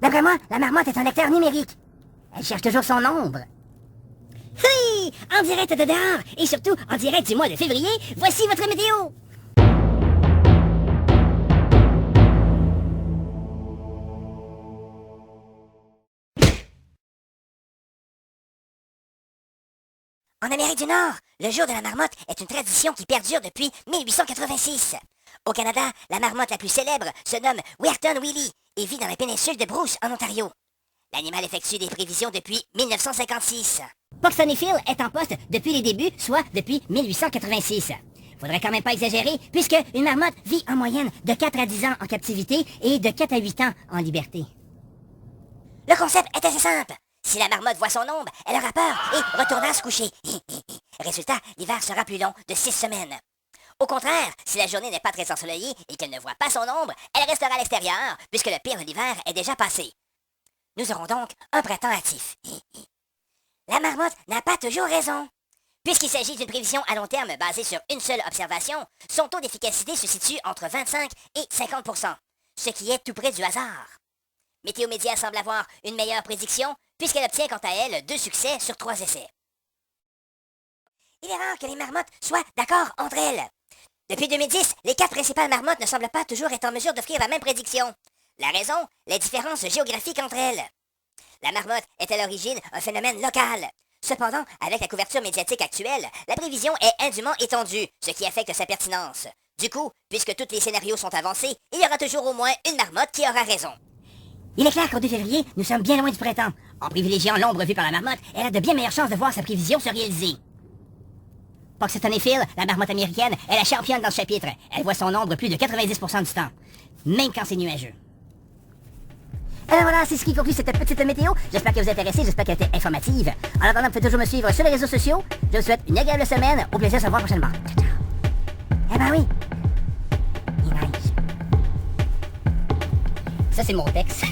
D'après moi, la marmotte est un lecteur numérique. Elle cherche toujours son ombre. Oui, en direct de dehors, et surtout en direct du mois de février, voici votre météo. En Amérique du Nord, le jour de la marmotte est une tradition qui perdure depuis 1886. Au Canada, la marmotte la plus célèbre se nomme Weirton Willie et vit dans la péninsule de Bruce, en Ontario. L'animal effectue des prévisions depuis 1956. Buxton et Phil est en poste depuis les débuts, soit depuis 1886. Faudrait quand même pas exagérer, puisque une marmotte vit en moyenne de 4 à 10 ans en captivité et de 4 à 8 ans en liberté. Le concept est assez simple. Si la marmotte voit son ombre, elle aura peur et retournera se coucher. Résultat, l'hiver sera plus long de 6 semaines. Au contraire, si la journée n'est pas très ensoleillée et qu'elle ne voit pas son ombre, elle restera à l'extérieur, puisque le pire de l'hiver est déjà passé. Nous aurons donc un printemps hâtif. La marmotte n'a pas toujours raison. Puisqu'il s'agit d'une prévision à long terme basée sur une seule observation, son taux d'efficacité se situe entre 25 et 50%, ce qui est tout près du hasard. Météo Média semble avoir une meilleure prédiction, puisqu'elle obtient quant à elle 2 succès sur 3 essais. Il est rare que les marmottes soient d'accord entre elles. Depuis 2010, les 4 principales marmottes ne semblent pas toujours être en mesure d'offrir la même prédiction. La raison, les différences géographiques entre elles. La marmotte est à l'origine un phénomène local. Cependant, avec la couverture médiatique actuelle, la prévision est indûment étendue, ce qui affecte sa pertinence. Du coup, puisque tous les scénarios sont avancés, il y aura toujours au moins une marmotte qui aura raison. Il est clair qu'au 2 février, nous sommes bien loin du printemps. En privilégiant l'ombre vue par la marmotte, elle a de bien meilleures chances de voir sa prévision se réaliser. Buxton et Phil, la marmotte américaine, est la championne dans ce chapitre. Elle voit son ombre plus de 90% du temps, même quand c'est nuageux. Alors voilà, c'est ce qui conclut cette petite météo. J'espère qu'elle vous a intéressé, j'espère qu'elle était informative. En attendant, vous pouvez toujours me suivre sur les réseaux sociaux. Je vous souhaite une agréable semaine. Au plaisir de se voir prochainement. Ciao, ciao. Eh ben oui. Il neige. Ça, c'est mon texte.